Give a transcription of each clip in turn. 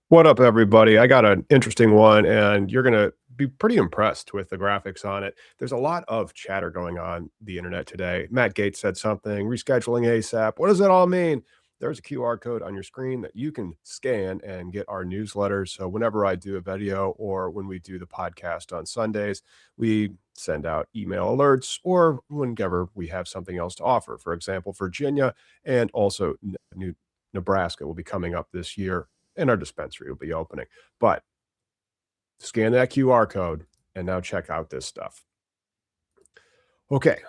What up, everybody? I got an interesting one, and you're going to be pretty impressed with the graphics on it. There's a lot of chatter going on the internet today. Matt Gaetz said something, rescheduling ASAP. What does that all mean? There's a QR code on your screen that you can scan and get our newsletters. So whenever I do a video or when we do the podcast on Sundays, we send out email alerts or whenever we have something else to offer. For example, Virginia and also New Nebraska will be coming up this year and our dispensary will be opening. But scan that QR code and now check out this stuff. Okay,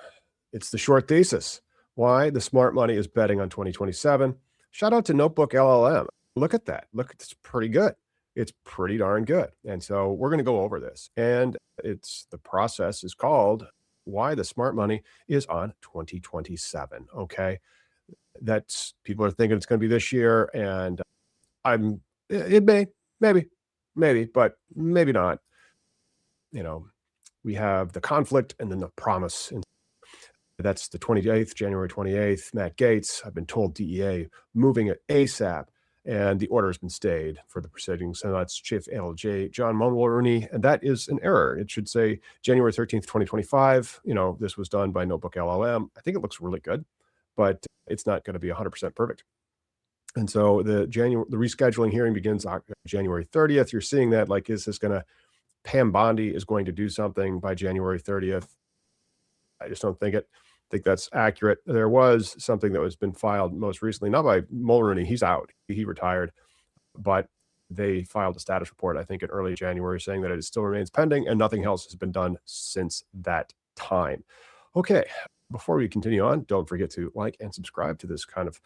it's the short thesis. Why the smart money is betting on 2027. Shout out to Notebook LLM. Look at that. Look, it's pretty good. It's pretty darn good. And so we're going to go over this. And the process is called Why the Smart Money is on 2027. Okay. That's people are thinking it's going to be this year. And it may, maybe, but maybe not. You know, we have the conflict and then the promise. And that's the 28th, January 28th, Matt Gaetz. I've been told DEA moving it ASAP, and the order has been stayed for the proceedings. And that's Chief ALJ John Mulroney, and that is an error. It should say January 13th, 2025. This was done by Notebook LLM. I think it looks really good, but it's not going to be 100% perfect. And so the rescheduling hearing begins January 30th. You're seeing that, like, is this going to, Pam Bondi is going to do something by January 30th. I just don't think it. I think that's accurate. There was something that was been filed most recently, not by Mulroney. He's out. He retired, but they filed a status report, I think, in early January saying that it still remains pending and nothing else has been done since that time. Okay, before we continue on, don't forget to like and subscribe to this kind of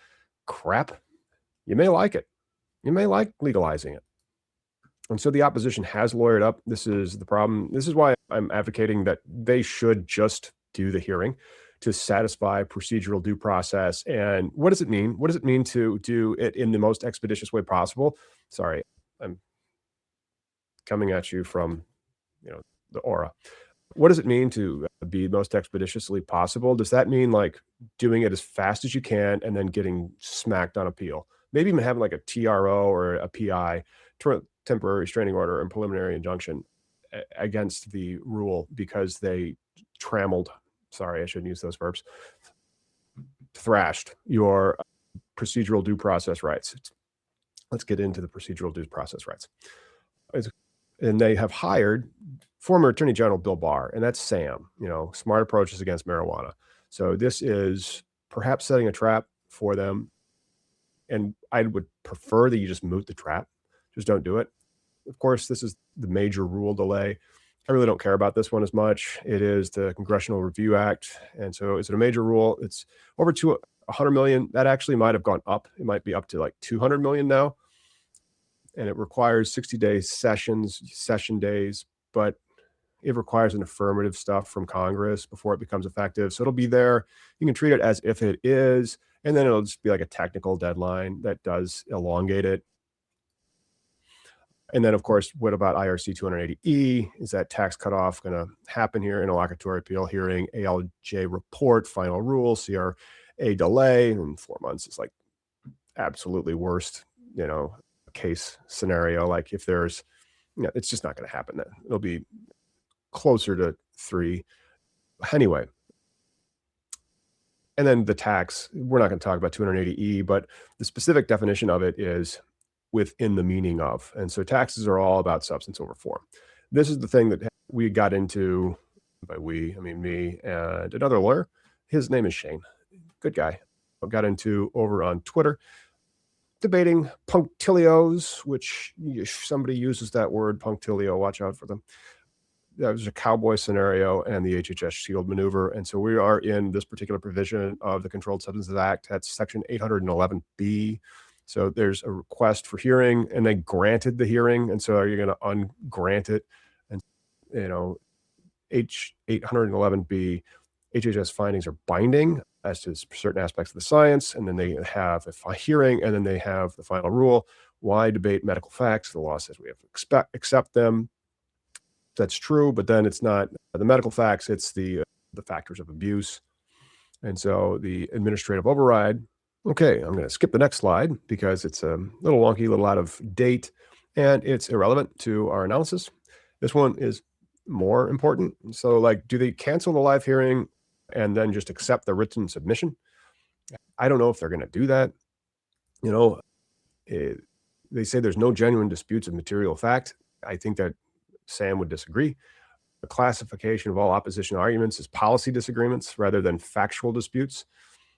crap. You may like it. You may like legalizing it. And so the opposition has lawyered up. This is the problem. This is why I'm advocating that they should just do the hearing to satisfy procedural due process. And what does it mean? What does it mean to do it in the most expeditious way possible? Sorry, I'm coming at you from, the aura. What does it mean to be most expeditiously possible? Does that mean like doing it as fast as you can and then getting smacked on appeal? Maybe even having like a TRO or a PI, temporary restraining order and preliminary injunction against the rule because they sorry, I shouldn't use those verbs, thrashed your procedural due process rights. Let's get into the procedural due process rights. And they have hired former Attorney General Bill Barr, and that's SAM, smart approaches against marijuana. So this is perhaps setting a trap for them. And I would prefer that you just moot the trap. Just don't do it. Of course, this is the major rule delay. I really don't care about this one as much. It is the Congressional Review Act. And so is it a major rule? It's over to 100 million. That actually might have gone up. It might be up to like 200 million now. And it requires 60-day session days, but it requires an affirmative stuff from Congress before it becomes effective. So it'll be there. You can treat it as if it is, and then it'll just be like a technical deadline that does elongate it. And then, of course, what about IRC 280E? Is that tax cutoff going to happen here? Interlocutory appeal hearing, ALJ report, final rule, CRA delay, and 4 months is like absolutely worst, case scenario. Like if there's, it's just not going to happen. It'll be closer to 3 anyway. And then the tax, we're not going to talk about 280E, but the specific definition of it is within the meaning of. And so taxes are all about substance over form. This is the thing that we got into, by we, I mean me and another lawyer. His name is Shane. Good guy. Got into over on Twitter, debating punctilios, which if somebody uses that word punctilio, watch out for them. That was a cowboy scenario and the HHS shield maneuver. And so we are in this particular provision of the Controlled Substances Act. That's section 811B. So there's a request for hearing and they granted the hearing. And so are you going to ungrant it? And, H811B, HHS findings are binding as to certain aspects of the science. And then they have a hearing and then they have the final rule. Why debate medical facts? The law says we have to accept them. That's true, but then it's not the medical facts, it's the factors of abuse. And so the administrative override. Okay, I'm going to skip the next slide because it's a little wonky, a little out of date. and it's irrelevant to our analysis. This one is more important. So, like, do they cancel the live hearing and then just accept the written submission? I don't know if they're going to do that. You know, eh, they say there's no genuine disputes of material fact. I think that Sam would disagree. The classification of all opposition arguments is policy disagreements rather than factual disputes,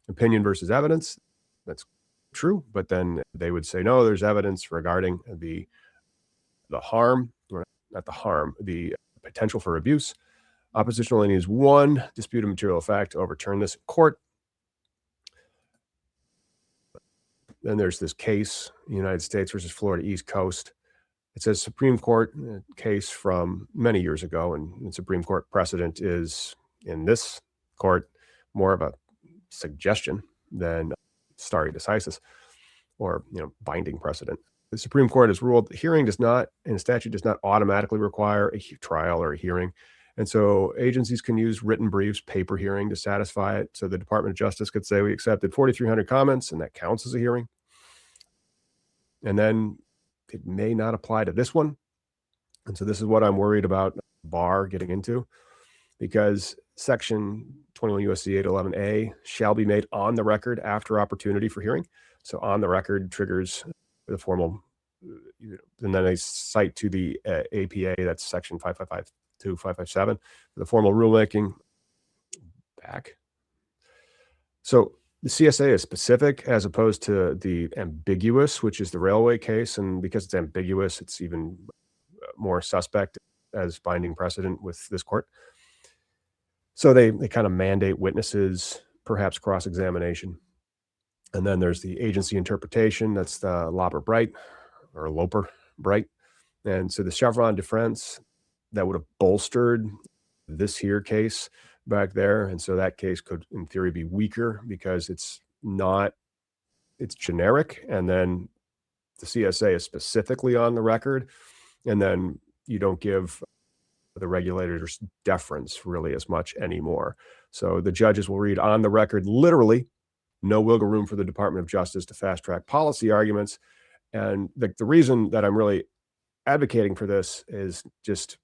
opinion versus evidence. That's true, but then they would say no, there's evidence regarding the harm, or not the harm, the potential for abuse. Opposition only needs one disputed material fact to overturn this in court. Then there's this case, United States versus Florida East Coast. It says Supreme Court case from many years ago, and the Supreme Court precedent is in this court more of a suggestion than stare decisis, or binding precedent. The Supreme Court has ruled the hearing does not, and statute does not automatically require a trial or a hearing. And so agencies can use written briefs, paper hearing to satisfy it. So the Department of Justice could say we accepted 4,300 comments, and that counts as a hearing. And then it may not apply to this one. And so this is what I'm worried about bar getting into, because section 21 USC 811A shall be made on the record after opportunity for hearing. So on the record triggers the formal, and then they cite to the APA, that's section 555 to 557, the formal rulemaking back. So the CSA is specific as opposed to the ambiguous, which is the railway case. And because it's ambiguous, it's even more suspect as binding precedent with this court. So they kind of mandate witnesses, perhaps cross-examination. And then there's the agency interpretation. That's the Loper-Bright or Loper-Bright. And so the Chevron defense that would have bolstered this here case back there. And so that case could, in theory, be weaker because it's generic. And then the CSA is specifically on the record. And then you don't give the regulators deference really as much anymore. So the judges will read on the record, literally, no wiggle room for the Department of Justice to fast track policy arguments. And the reason that I'm really advocating for this is just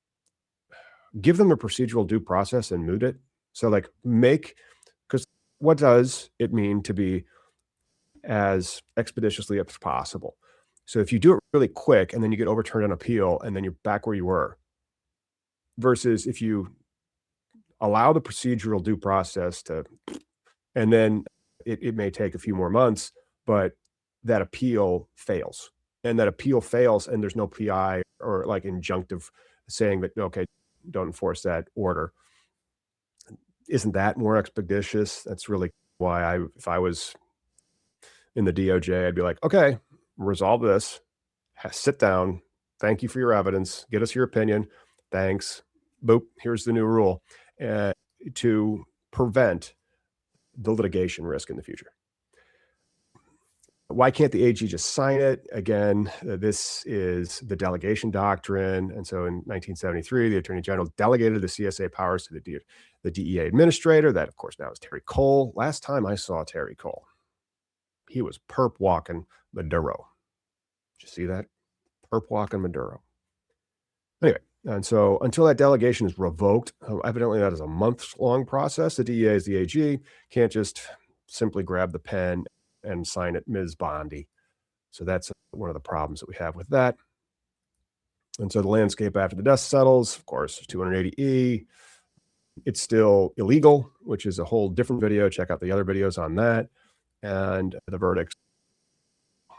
give them a procedural due process and moot it. So because what does it mean to be as expeditiously as possible? So if you do it really quick and then you get overturned on appeal and then you're back where you were, versus if you allow the procedural due process to, and then it may take a few more months, but that appeal fails. And that appeal fails and there's no PI or like injunctive saying that, okay, don't enforce that order. Isn't that more expeditious? That's really why if I was in the DOJ, I'd be like, okay, resolve this, sit down. Thank you for your evidence. Get us your opinion. Thanks. Boop. Here's the new rule to prevent the litigation risk in the future. Why can't the AG just sign it? Again, this is the delegation doctrine. And so in 1973, the Attorney General delegated the CSA powers to the DEA administrator. That, of course, now is Terry Cole. Last time I saw Terry Cole, he was perp walking Maduro. Did you see that? Perp walking Maduro. Anyway, and so until that delegation is revoked, evidently that is a month-long process. The DEA is the AG, can't just simply grab the pen and sign it Ms. Bondi. So that's one of the problems that we have with that. And so the landscape after the dust settles, of course, 280E. It's still illegal, which is a whole different video. Check out the other videos on that. And the verdicts,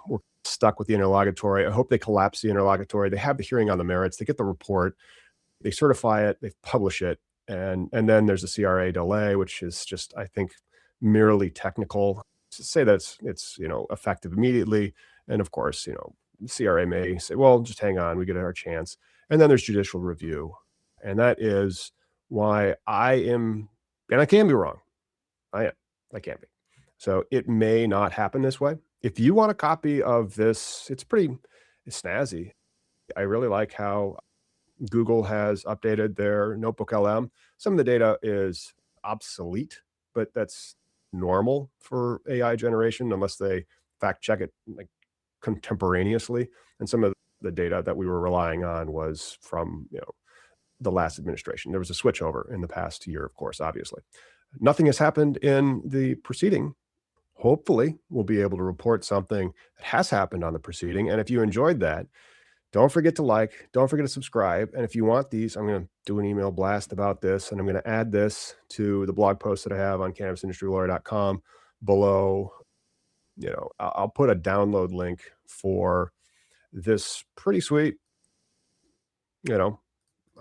we're stuck with the interlocutory. I hope they collapse the interlocutory. They have the hearing on the merits. They get the report. They certify it. They publish it. And then there's a CRA delay, which is just, I think, merely technical. To say that it's effective immediately. And of course, CRA may say, well, just hang on, we get our chance. And then there's judicial review. And that is why I am, and I can be wrong. I can't be. So it may not happen this way. If you want a copy of this, it's snazzy. I really like how Google has updated their Notebook LM. Some of the data is obsolete, but that's normal for AI generation unless they fact check it like contemporaneously. And some of the data that we were relying on was from, the last administration. There was a switchover in the past year, of course, obviously. Nothing has happened in the proceeding. Hopefully, we'll be able to report something that has happened on the proceeding. And if you enjoyed that, don't forget to like, don't forget to subscribe. And if you want these, I'm going to do an email blast about this, and I'm going to add this to the blog post that I have on cannabisindustrylawyer.com below. I'll put a download link for this pretty sweet, you know,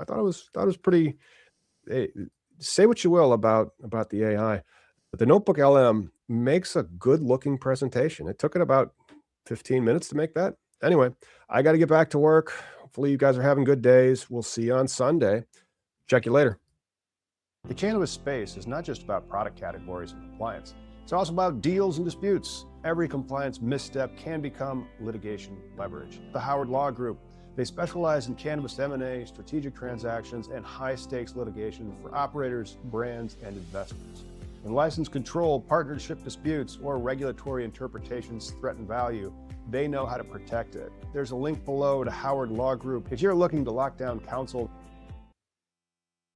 I thought it was pretty. eh, Say what you will about the AI, but the Notebook LM makes a good looking presentation. It took it about 15 minutes to make that. Anyway, I got to get back to work. Hopefully, you guys are having good days. We'll see you on Sunday. Check you later. The cannabis space is not just about product categories and compliance. It's also about deals and disputes. Every compliance misstep can become litigation leverage. The Howard Law Group, they specialize in cannabis M&A, strategic transactions, and high-stakes litigation for operators, brands, and investors. When license control, partnership disputes, or regulatory interpretations threaten value, they know how to protect it. There's a link below to Howard Law Group. If you're looking to lock down counsel,